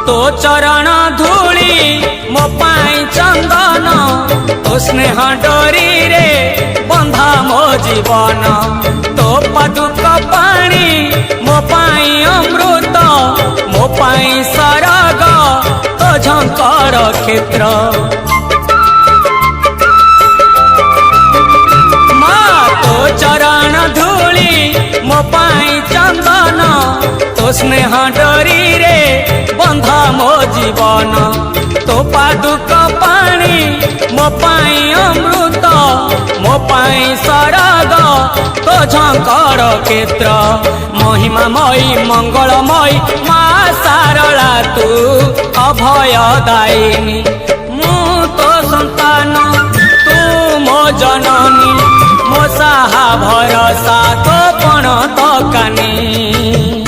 तो चरण धूली मो पाई चंदन तो स्नेह डोरी रे बंधा मो जीवन तो पादुक पानी मो पाई अमृत मो पाई सरग तो झंकर क्षेत्र चरण धूली मो पाई चंदन तो स्नेह डोरी रे बंधा मो जीवन तो पादुक पानी मो पाई अमृत मो पाई सरग तो झंकर क्षेत्र महिमामयी मंगलमयी माँ सारला तू अभयदायिनी मु तो संतान तू मो जननी मो साहा भरसा तो पण तो कानी।